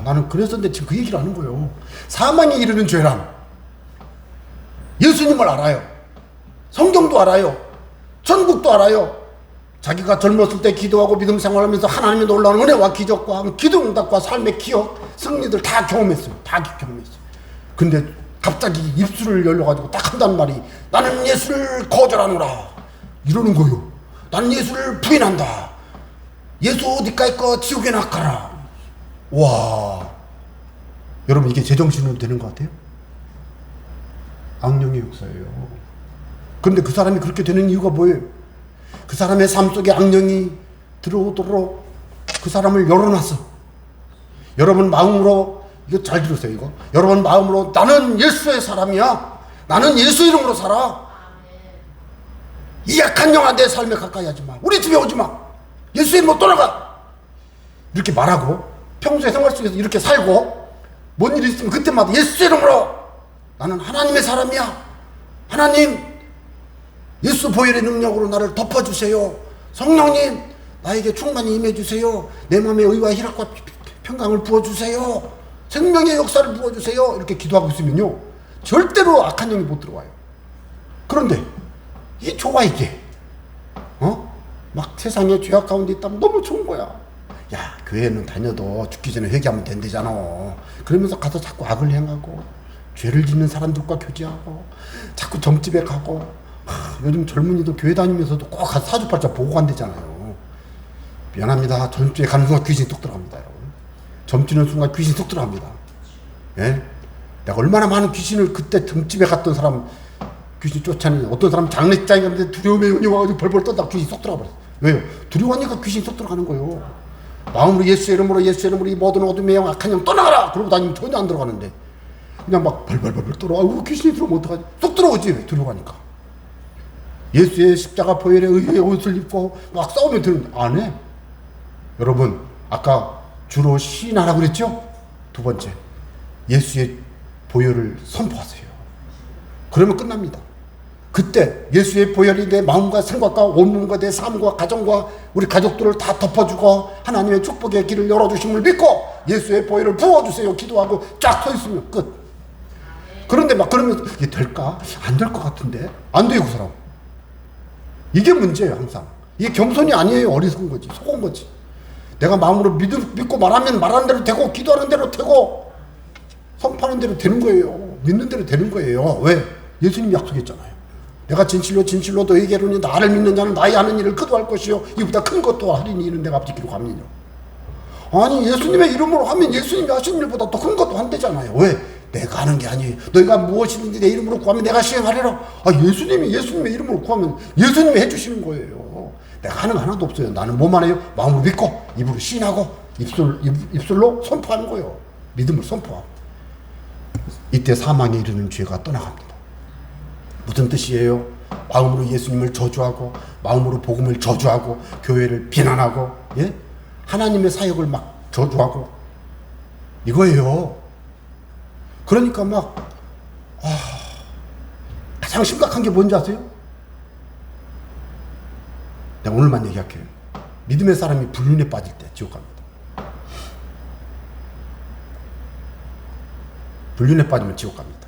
나는 그래서 근데 지금 그 얘기를 하는 거예요. 사망에 이르는 죄란 예수님을 알아요. 성경도 알아요. 천국도 알아요. 자기가 젊었을 때 기도하고 믿음 생활하면서 하나님의 놀라운 은혜와 기적과 기도 응답과 삶의 기억, 승리들 다 경험했어요. 다 경험했어요. 근데 갑자기 입술을 열려가지고 딱 한다는 말이 나는 예수를 거절하노라 이러는 거예요. 나는 예수를 부인한다. 예수 어디까지 거 지옥에 낚아라. 와, 여러분 이게 제정신으로 되는 것 같아요? 악령의 역사예요. 그런데 그 사람이 그렇게 되는 이유가 뭐예요? 그 사람의 삶 속에 악령이 들어오도록 그 사람을 열어놨어. 여러분 마음으로, 이거 잘 들으세요 이거. 여러분 마음으로 나는 예수의 사람이야. 나는 예수 이름으로 살아. 이 약한 영아 내 삶에 가까이 하지 마. 우리 집에 오지 마. 예수 이름으로 떠나가. 이렇게 말하고 평소에 생활 속에서 이렇게 살고 뭔 일이 있으면 그때마다 예수 이름으로 나는 하나님의 사람이야. 하나님 예수 보혈의 능력으로 나를 덮어주세요. 성령님 나에게 충만히 임해주세요. 내 마음에 의와 희락과 평강을 부어주세요. 생명의 역사를 부어주세요. 이렇게 기도하고 있으면요 절대로 악한 영이 못 들어와요. 그런데 이게 좋아 이게. 막 세상에 죄악 가운데 있다면 너무 좋은 거야. 야 교회는 다녀도 죽기 전에 회개하면 된대잖아. 그러면서 가서 자꾸 악을 행하고 죄를 짓는 사람들과 교제하고 자꾸 점집에 가고. 요즘 젊은이도 교회 다니면서도 꼭 가서 사주팔자 보고 간대잖아요. 미안합니다. 점집에 가는 순간 귀신이 쏙 들어갑니다. 여러분. 점치는 순간 귀신이 쏙 들어갑니다. 예? 내가 얼마나 많은 귀신을 그때 점집에 갔던 사람 귀신이 쫓아내는. 어떤 사람 장례장에 갔는데 두려움의 영이 와가지고 벌벌 떠다 귀신이 쏙 들어가버렸어. 왜요? 두려워하니까 귀신이 쏙 들어가는 거예요. 마음으로 예수의 이름으로 이 모든 어둠의 영 악한 영 떠나가라 그러고 다니면 전혀 안 들어가는데 그냥 막 벌벌 떨어. 아이고 귀신이 들어오면 어떡하지? 쏙 들어오지. 두려워하니까. 예수의 십자가 보혈의 의의 옷을 입고 막 싸우면 되는데 안 해. 여러분 아까 주로 시인하라고 그랬죠? 두 번째 예수의 보혈을 선포하세요. 그러면 끝납니다. 그때 예수의 보혈이 내 마음과 생각과 온몸과 내 삶과 가정과 우리 가족들을 다 덮어주고 하나님의 축복의 길을 열어주심을 믿고 예수의 보혈을 부어주세요 기도하고 쫙 서 있으면 끝. 그런데 막 그러면 이게 될까? 안 될 것 같은데 안 돼요 그 사람. 이게 문제예요 항상. 이게 겸손이 아니에요. 어리석은 거지. 속은 거지. 내가 마음으로 믿고 말하면 말하는 대로 되고 기도하는 대로 되고 선포하는 대로 되는 거예요. 믿는 대로 되는 거예요. 왜? 예수님이 약속했잖아요. 내가 진실로 너희에게로니 나를 믿는 자는 나의 하는 일을 그도 할 것이요 이보다 큰 것도 하리니 이는 내가 아버지께로 갑니다. 아니 예수님의 이름으로 하면 예수님이 하신 일보다 더 큰 것도 한대잖아요. 왜? 내가 하는 게 아니에요. 너희가 무엇이든지 내 이름으로 구하면 내가 시행하리라. 예수님의 이름으로 구하면 예수님이 해주시는 거예요. 내가 하는 거 하나도 없어요. 나는 뭐만 해요? 마음으로 믿고 입으로 시인하고 입술로 선포하는 거예요. 믿음을 선포하고. 이때 사망에 이르는 죄가 떠나갑니다. 무슨 뜻이에요? 마음으로 예수님을 저주하고 마음으로 복음을 저주하고 교회를 비난하고 예? 하나님의 사역을 막 저주하고 이거예요. 그러니까 막 가장 심각한 게 뭔지 아세요? 내가 오늘만 얘기할게요. 믿음의 사람이 불륜에 빠질 때 지옥 갑니다. 불륜에 빠지면 지옥 갑니다.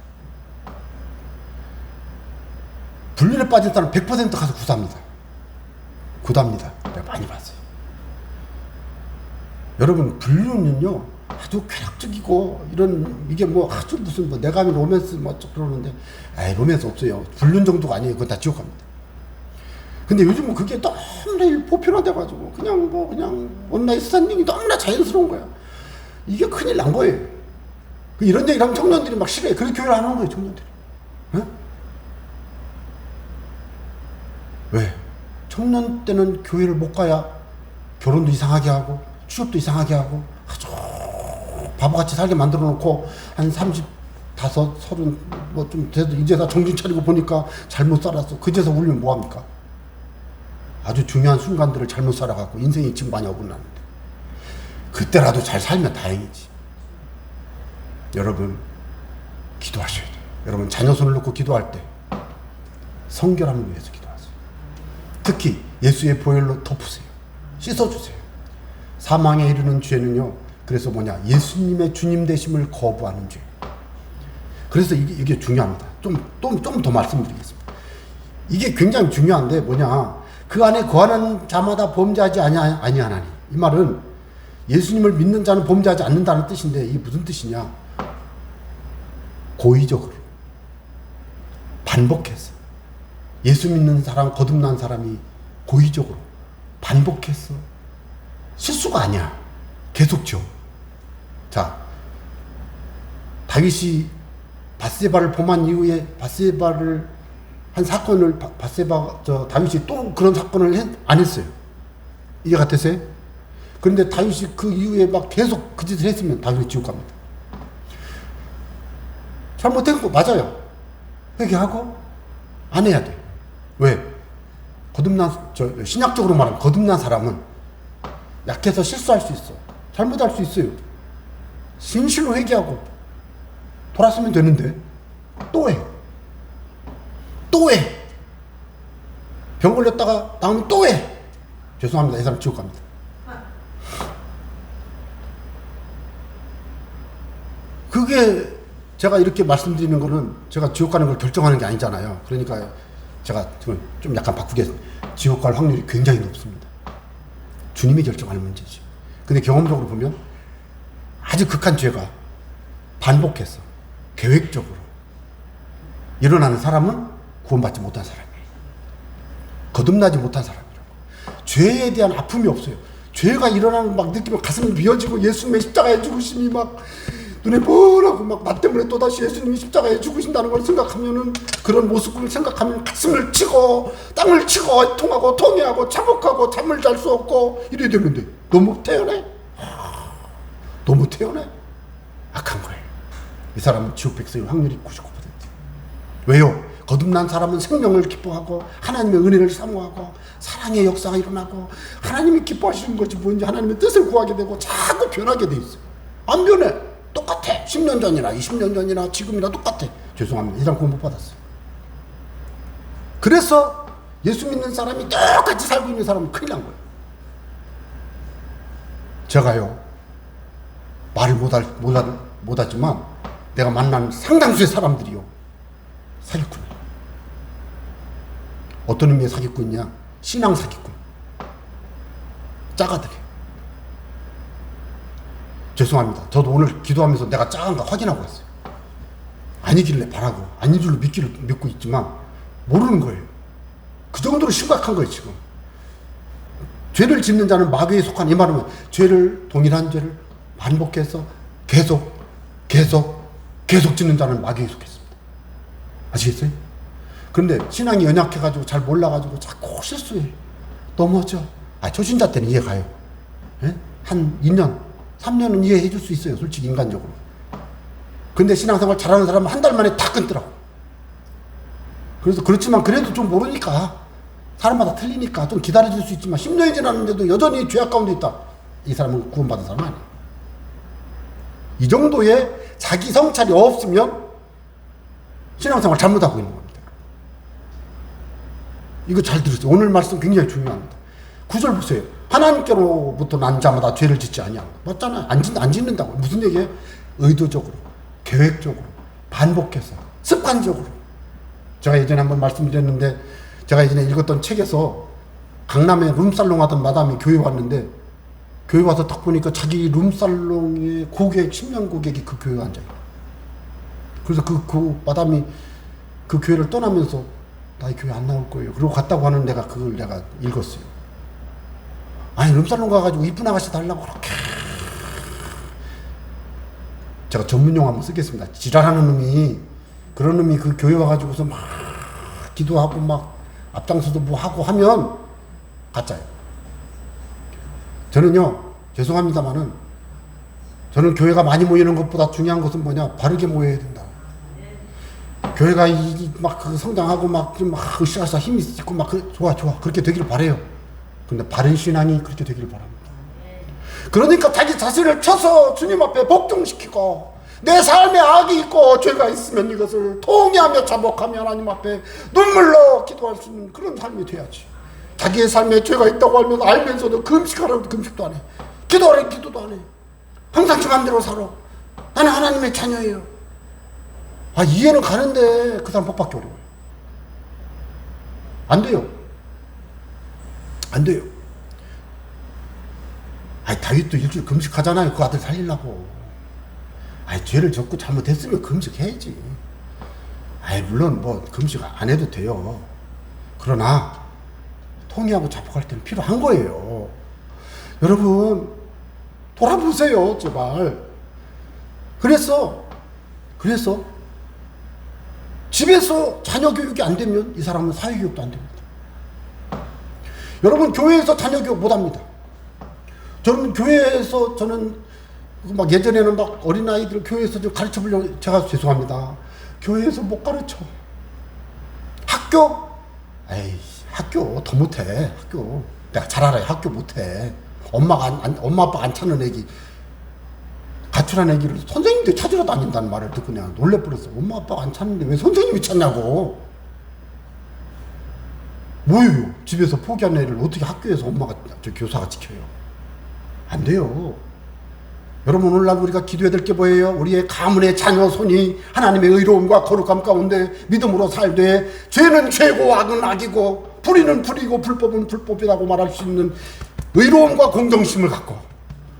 불륜에 빠진 사람 100% 가서 구사합니다. 구답니다. 내가 많이 봤어요. 여러분 불륜은요 아주 쾌락적이고 이게 뭐 아주 무슨 뭐 내가 하면 로맨스 뭐 그러는데 로맨스 없어요. 불륜 정도가 아니에요. 그건 다 지옥 갑니다. 근데 요즘은 그게 너무나 보편화돼가지고 그냥 온라인 스타닝이 너무나 자연스러운 거야. 이게 큰일 난 거예요. 이런 얘기를 하면 청년들이 막 싫어해. 그래서 교회를 안 하는 거예요, 청년들이. 어? 왜? 청년 때는 교회를 못 가야 결혼도 이상하게 하고 취업도 이상하게 하고 아주 바보같이 살게 만들어 놓고 한 35, 30 뭐 좀 돼도 이제 다 정신 차리고 보니까 잘못 살았어. 그제서 울면 뭐합니까? 아주 중요한 순간들을 잘못 살아갖고 인생이 지금 많이 어긋나는데 그때라도 잘 살면 다행이지. 여러분 기도하셔야 돼요. 여러분 자녀 손을 놓고 기도할 때 성결함을 위해서 기도하세요. 특히 예수의 보혈로 덮으세요. 씻어주세요. 사망에 이르는 죄는요, 그래서 뭐냐, 예수님의 주님 되심을 거부하는 죄. 그래서 이게 중요합니다. 좀 더 말씀드리겠습니다. 이게 굉장히 중요한데 뭐냐, 그 안에 거하는 자마다 범죄하지 아니하나니. 이 말은 예수님을 믿는 자는 범죄하지 않는다는 뜻인데 이게 무슨 뜻이냐? 고의적으로 반복해서 예수 믿는 사람, 거듭난 사람이 고의적으로 반복해서 실수가 아니야. 계속죠. 자, 다윗이 밧세바를 범한 이후에 밧세바를 한 사건을 다윗이 또 그런 사건을 안 했어요. 이해 같으세요? 그런데 다윗이 그 이후에 막 계속 그 짓을 했으면 다윗이 지옥 갑니다. 잘못된 거 맞아요. 회개하고 안 해야 돼. 왜? 신약적으로 말하면 거듭난 사람은 약해서 실수할 수 있어. 잘못할 수 있어요. 진실로 회개하고 돌았으면 되는데 또 해. 또 해. 병 걸렸다가 나오면 또 해. 죄송합니다. 이 사람 지옥 갑니다. 그게 제가 이렇게 말씀드리는 거는 제가 지옥 가는 걸 결정하는 게 아니잖아요. 그러니까 제가 좀 약간 바꾸겠습니다. 지옥 갈 확률이 굉장히 높습니다. 주님이 결정하는 문제지. 근데 경험적으로 보면 아주 극한 죄가 반복해서 계획적으로 일어나는 사람은 구원받지 못한 사람이에요. 거듭나지 못한 사람이라고. 죄에 대한 아픔이 없어요. 죄가 일어나는 막 느끼면 가슴이 미어지고 예수님의 십자가의 죽으심이 막 눈에 뻔하고 막 나 때문에 또다시 예수님이 십자가에 죽으신다는 걸 생각하면은, 그런 모습을 생각하면 가슴을 치고 땅을 치고 통하고 통해하고 자복하고 잠을 잘 수 없고 이래야 되는데 너무 태연해. 너무 태연해. 악한 거예요. 이 사람은 지옥 백성의 확률이 99%. 왜요? 거듭난 사람은 생명을 기뻐하고 하나님의 은혜를 사모하고 사랑의 역사가 일어나고 하나님이 기뻐하시는 것이 뭔지 하나님의 뜻을 구하게 되고 자꾸 변하게 돼 있어요. 안 변해. 똑같아. 10년 전이나 20년 전이나 지금이나 똑같아. 죄송합니다. 이 사람 공부 받았어요. 그래서 예수 믿는 사람이 똑같이 살고 있는 사람은 큰일 난 거예요. 제가요, 말을 못하지만 내가 만난 상당수의 사람들이요, 사기꾼이에요. 어떤 의미의 사기꾼이냐? 신앙 사기꾼. 짜가들이에요. 죄송합니다. 저도 오늘 기도하면서 내가 짜간가 확인하고 왔어요. 아니길래 바라고 아닌 줄로 믿고 있지만 모르는 거예요. 그 정도로 심각한 거예요. 지금 죄를 짓는 자는 마귀에 속한, 이 말은 동일한 죄를 반복해서 계속 짓는 자는 마귀에 속했습니다. 아시겠어요? 그런데 신앙이 연약해가지고 잘 몰라가지고 자꾸 실수해. 넘어져. 초신자 때는 이해가요. 예? 한 2년 3년은 이해해 줄 수 있어요. 솔직히 인간적으로. 근데 신앙생활 잘하는 사람은 한 달 만에 다 끊더라고. 그래서 그렇지만 그래도 좀 모르니까, 사람마다 틀리니까 좀 기다려줄 수 있지만 10년이 지났는데도 여전히 죄악 가운데 있다. 이 사람은 구원받은 사람 아니에요. 이 정도의 자기 성찰이 없으면 신앙생활 잘못하고 있는 겁니다. 이거 잘 들으세요. 오늘 말씀 굉장히 중요합니다. 9절 보세요. 하나님께로부터 난 자마다 죄를 짓지 아니하고. 맞잖아요. 안 짓는다고. 무슨 얘기예요? 의도적으로, 계획적으로, 반복해서, 습관적으로. 제가 예전에 한번 말씀드렸는데, 제가 예전에 읽었던 책에서 강남에 룸살롱 하던 마담이 교회 왔는데, 교회 와서 딱 보니까 자기 룸살롱의 고객, 10년 고객이 그 교회에 앉아요. 그래서 그 마담이 그 교회를 떠나면서 나 이 교회 안 나올 거예요. 그러고 갔다고 하는 내가 그걸 내가 읽었어요. 아니, 룸살롱 가가지고 이쁜 아가씨 달라고 그렇게 제가 전문용 한번 쓰겠습니다. 지랄하는 놈이, 그런 놈이 그 교회 와가지고서 막 기도하고 막 앞장서도 뭐 하고 하면 가짜예요. 저는요, 죄송합니다만은 저는 교회가 많이 모이는 것보다 중요한 것은 뭐냐, 바르게 모여야 된다. 교회가 막 그 성장하고 막 으쌰으쌰 힘이 있고 막 좋아 그렇게 되기를 바래요. 근데 바른 신앙이 그렇게 되기를 바랍니다. 그러니까 자기 자신을 쳐서 주님 앞에 복종시키고, 내 삶에 악이 있고 죄가 있으면 이것을 통회하며 자복하며 하나님 앞에 눈물로 기도할 수 있는 그런 삶이 돼야지. 자기의 삶에 죄가 있다고 알면서도 금식하라고 금식도 안 해, 기도하라고 기도도 안 해. 항상 지 맘대로 살아. 나는 하나님의 자녀예요. 이해는 가는데 그 사람 복 받기 어려워요. 안 돼요. 안 돼요. 다윗도 일주일 금식하잖아요. 그 아들 살리려고. 죄를 졌고 잘못했으면 금식해야지. 물론 뭐 금식 안 해도 돼요. 그러나 통회하고 자복할 때는 필요한 거예요. 여러분 돌아보세요, 제발. 그래서 집에서 자녀 교육이 안 되면 이 사람은 사회 교육도 안 됩니다. 여러분 교회에서 자녀 교육 못 합니다. 저는 교회에서 막 예전에는 막 어린아이들 교회에서 좀 가르쳐 보려고, 제가 죄송합니다. 교회에서 못 가르쳐. 학교? 학교 더 못해. 학교. 내가 잘 알아요. 학교 못해. 엄마 아빠 안 찾는 애기, 가출한 애기를 선생님들 찾으러 다닌다는 말을 듣고 내가 놀래버렸어. 엄마 아빠가 안 찾는데 왜 선생님이 찾냐고. 뭐예요? 집에서 포기한 애를 어떻게 학교에서 교사가 지켜요? 안 돼요. 여러분, 오늘날 우리가 기도해야 될 게 뭐예요? 우리의 가문의 자녀 손이 하나님의 의로움과 거룩함 가운데 믿음으로 살되, 죄는 죄고 악은 악이고 불의는 불이고 불법은 불법이라고 말할 수 있는 의로움과 공정심을 갖고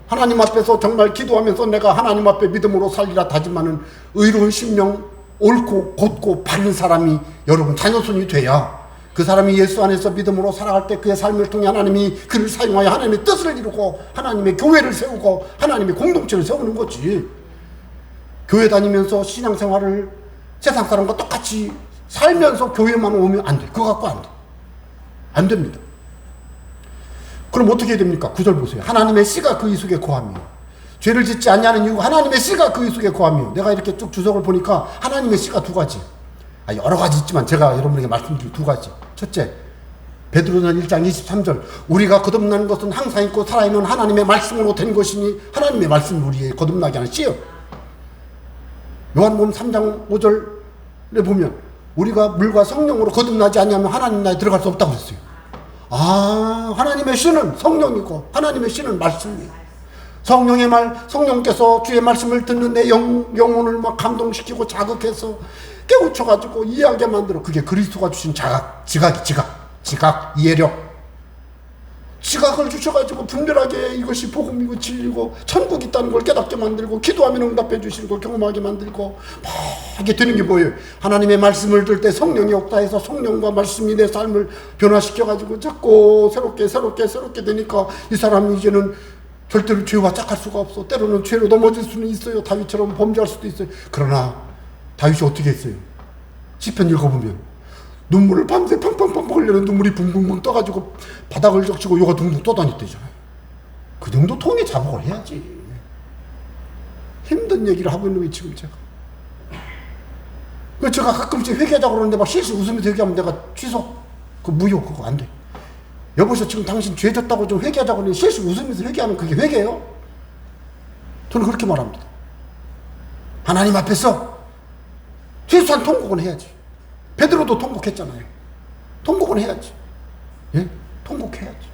하나님 앞에서 정말 기도하면서 내가 하나님 앞에 믿음으로 살리라 다짐하는 의로운 심령, 옳고 곧고 바른 사람이 여러분 자녀손이 돼야, 그 사람이 예수 안에서 믿음으로 살아갈 때 그의 삶을 통해 하나님이 그를 사용하여 하나님의 뜻을 이루고 하나님의 교회를 세우고 하나님의 공동체를 세우는 거지. 교회 다니면서 신앙생활을 세상 사람과 똑같이 살면서 교회만 오면 안 돼. 그거 갖고 안 돼. 안 됩니다. 그럼 어떻게 해야 됩니까? 9절 보세요. 하나님의 씨가 그의 속에 거하며, 죄를 짓지 않냐는 이유가 하나님의 씨가 그의 속에 거하며. 내가 이렇게 쭉 주석을 보니까 하나님의 씨가 두 가지, 여러 가지 있지만 제가 여러분에게 말씀드릴 두 가지. 첫째, 베드로전 1장 23절, 우리가 거듭나는 것은 항상 있고 살아있는 하나님의 말씀으로 된 것이니 하나님의 말씀이 우리의 거듭나게 하는 씨요. 요한복음 3장 5절에 보면 우리가 물과 성령으로 거듭나지 않으면 하나님 나라에 들어갈 수 없다고 그랬어요. 하나님의 씨는 성령이고 하나님의 씨는 말씀이에요. 성령의 말, 성령께서 주의 말씀을 듣는 내 영혼을 막 감동시키고 자극해서 깨우쳐가지고 이해하게 만들어. 그게 그리스도가 주신 지각, 이해력. 지각을 주셔가지고 분별하게 이것이 복음이고 진리고 천국이 있다는 걸 깨닫게 만들고, 기도하면 응답해 주시는 걸 경험하게 만들고, 막 이게 되는 게 뭐예요? 하나님의 말씀을 들 때 성령이 역사해서 성령과 말씀이 내 삶을 변화시켜가지고 자꾸 새롭게 되니까 이 사람이 이제는 절대로 죄와 짝할 수가 없어. 때로는 죄로 넘어질 수는 있어요. 다윗처럼 범죄할 수도 있어요. 그러나 다윗이 어떻게 했어요? 시편 읽어보면 눈물을 밤새 팡팡팡 흘리는 눈물이 붕붕붕 떠가지고 바닥을 적시고 요가 둥둥 떠다녔대잖아요. 그 정도 통에 자복을 해야지. 힘든 얘기를 하고 있는 게 지금 제가 가끔씩 회개하자고 그러는데 막 실수 웃으면서 회개하면 내가 취소, 무효, 그거 안 돼. 여보셔, 지금 당신 죄 졌다고 좀 회개하자고 그러는데 실수 웃으면서 회개하면 그게 회개예요? 저는 그렇게 말합니다. 하나님 앞에서 최소한 통곡은 해야지. 베드로도 통곡했잖아요. 통곡은 해야지. 예? 통곡해야지.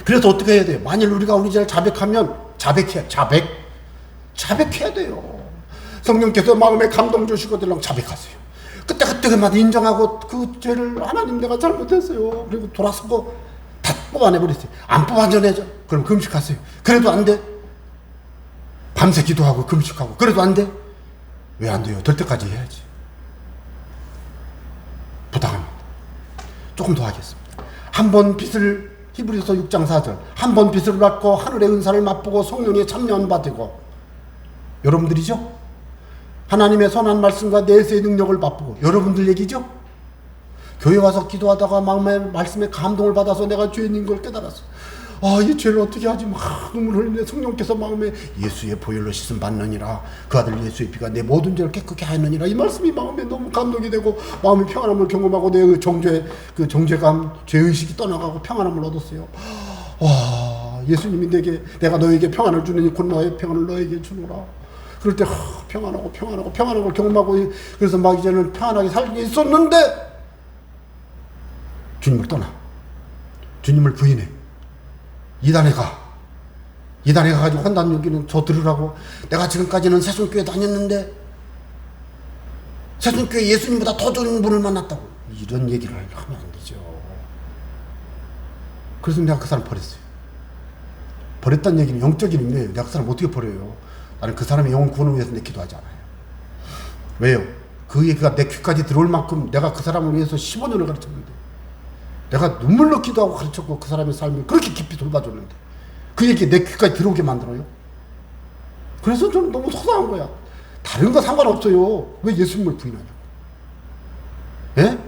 그래서 어떻게 해야 돼요? 만일 우리가 우리 죄를 자백하면 자백해야 돼요. 성령께서 마음에 감동 주시고 들랑 자백하세요. 그때마다 인정하고 그 죄를, 하나님 내가 잘못했어요. 그리고 돌아서고 다 뽑아내버리세요. 안 뽑아내죠? 그럼 금식하세요. 그래도 안 돼? 밤새 기도하고 금식하고 그래도 안 돼? 왜 안 돼요? 될 때까지 해야지. 부탁합니다. 조금 더 하겠습니다. 한 번 빚을, 히브리서 6장 4절, 한 번 빚을 받고 하늘의 은사를 맛보고 성령에 참여한 바 되고, 여러분들이죠? 하나님의 선한 말씀과 내세의 능력을 맛보고 여러분들 얘기죠? 교회 와서 기도하다가 마음의 말씀에 감동을 받아서 내가 죄인인 걸 깨달았어. 이 죄를 어떻게 하지? 막 눈물 흘리네. 성령께서 마음에 예수의 보혈로 씻음 받느니라. 그 아들 예수의 피가 내 모든 죄를 깨끗게 하느니라. 이 말씀이 마음에 너무 감동이 되고 마음의 평안함을 경험하고 내 정죄감, 죄의식이 떠나가고 평안함을 얻었어요. 예수님이 내가 너에게 평안을 주느니 곧 너의 평안을 너에게 주노라. 그럴 때 평안하고 평안한 걸 경험하고 그래서 막 이제는 평안하게 살고 있었는데 주님을 떠나. 주님을 부인해. 이단에 가가지고 한다는 얘기는 저 들으라고. 내가 지금까지는 새순교회 다녔는데 새순교회 예수님보다 더 좋은 분을 만났다고. 이런 얘기를 하면 안 되죠. 그래서 내가 그 사람 버렸어요. 버렸다는 얘기는 영적인 의미예요. 내가 그 사람 어떻게 버려요? 나는 그 사람의 영혼 구원을 위해서 내 기도하지 않아요. 왜요? 그 얘기가 내 귀까지 들어올 만큼 내가 그 사람을 위해서 15년을 가르쳤는데, 내가 눈물로 기도하고 가르쳤고 그 사람의 삶을 그렇게 깊이 돌봐줬는데 그 얘기 내 귀까지 들어오게 만들어요? 그래서 저는 너무 속상한 거야. 다른 거 상관없어요. 왜 예수님을 부인하냐고. 예?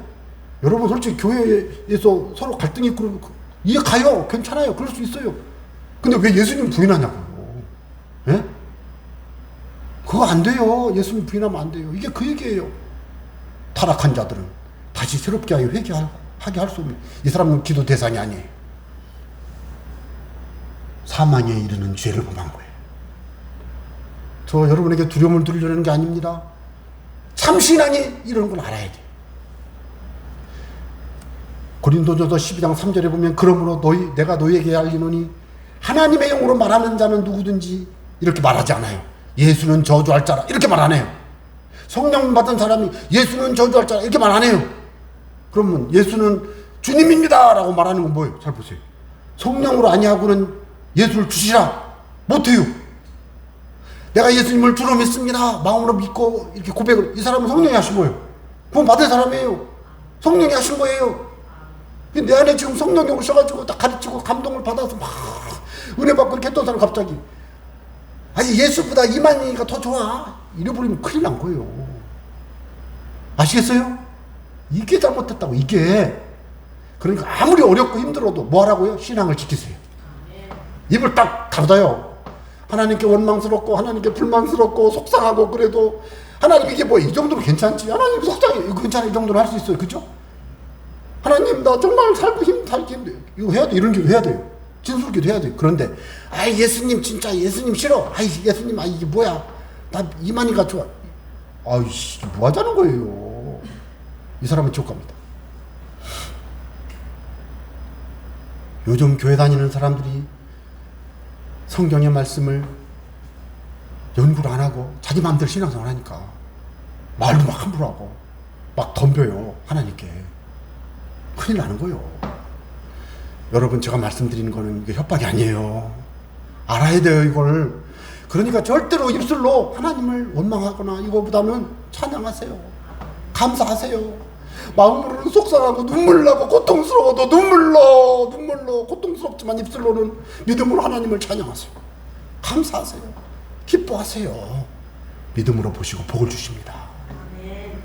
여러분 솔직히 교회에서 서로 갈등이 있고 이해 가요. 괜찮아요. 그럴 수 있어요. 근데 왜 예수님 부인하냐고요. 예? 그거 안 돼요. 예수님 부인하면 안 돼요. 이게 그 얘기예요. 타락한 자들은 다시 새롭게 하여 하게 할 수 없는, 이 사람은 기도 대상이 아니에요. 사망에 이르는 죄를 범한 거예요. 저 여러분에게 두려움을 드리려는 게 아닙니다. 참신앙이 이런 걸 알아야 돼요. 고린도전서 12장 3절에 보면 그러므로 내가 너희에게 알리노니 하나님의 영으로 말하는 자는 누구든지 이렇게 말하지 않아요. 예수는 저주할 자라 이렇게 말 안 해요. 성령 받은 사람이 예수는 저주할 자라 이렇게 말 안 해요. 그러면 예수는 주님입니다 라고 말하는 건 뭐예요? 잘 보세요. 성령으로 아니하고는 예수를 주시라 못해요. 내가 예수님을 주로 믿습니다 마음으로 믿고 이렇게 고백을, 이 사람은 성령이 하신 거예요. 구원 받은 사람이에요. 성령이 하신 거예요. 내 안에 지금 성령이 오셔가지고 딱 가르치고 감동을 받아서 막 은혜 받고 이렇게 했던 사람 갑자기 아니 예수보다 이만희가 더 좋아 이래버리면 큰일 난 거예요. 아시겠어요? 이게 잘못됐다고. 이게 그러니까 아무리 어렵고 힘들어도 뭐 하라고요? 신앙을 지키세요. 입을 딱 닫아요. 하나님께 원망스럽고 하나님께 불만스럽고 속상하고 그래도 하나님 이게 뭐 이 정도로 괜찮지? 하나님 속상해 이거 괜찮아 이 정도로 할 수 있어요. 그죠? 하나님 나 정말 살기 힘들어요. 이거 해야 돼. 이런 기도 해야 돼요. 진술기도 해야 돼요. 그런데 예수님 진짜 예수님 싫어. 예수님 이게 뭐야? 나 이만희가 좋아. 아이씨 뭐 하자는 거예요. 이 사람은 지옥 갑니다. 요즘 교회 다니는 사람들이 성경의 말씀을 연구를 안 하고 자기 마음대로 신앙생활 하니까 말도 막 함부로 하고 막 덤벼요. 하나님께. 큰일 나는 거예요. 여러분 제가 말씀드리는 거는 이게 협박이 아니에요. 알아야 돼요 이걸. 그러니까 절대로 입술로 하나님을 원망하거나 이거보다는 찬양하세요. 감사하세요. 마음으로는 속상하고 눈물 나고 고통스러워도 눈물로 고통스럽지만 입술로는 믿음으로 하나님을 찬양하세요. 감사하세요. 기뻐하세요. 믿음으로 보시고 복을 주십니다.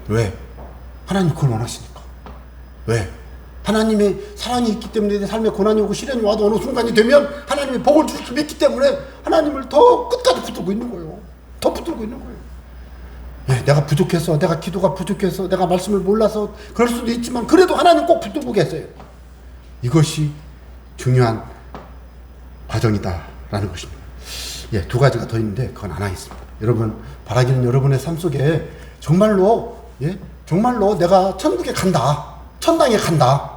왜? 하나님 그걸 원하시니까. 왜? 하나님의 사랑이 있기 때문에 내 삶에 고난이 오고 시련이 와도 어느 순간이 되면 하나님의 복을 줄 수 있기 때문에 하나님을 더 끝까지 붙들고 있는 거예요. 더 붙들고 있는 거예요. 네, 내가 부족해서, 내가 기도가 부족해서, 내가 말씀을 몰라서 그럴 수도 있지만 그래도 하나님 꼭 붙들고 계세요. 이것이 중요한 과정이다라는 것입니다. 예, 두 가지가 더 있는데 그건 안 하겠습니다. 여러분 바라기는 여러분의 삶 속에 정말로 내가 천국에 간다, 천당에 간다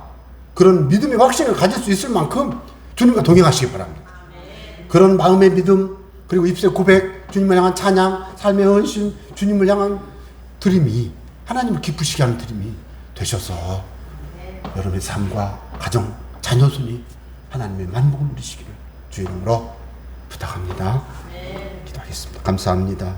그런 믿음의 확신을 가질 수 있을 만큼 주님과 동행하시기 바랍니다. 그런 마음의 믿음 그리고 입술의 고백, 주님을 향한 찬양, 삶의 헌신, 주님을 향한 드림이 하나님을 기쁘시게 하는 드림이 되셔서 여러분의 삶과 가정, 자녀손이 하나님의 만복을 누리시기를 주의 이름으로 부탁합니다. 기도하겠습니다. 감사합니다.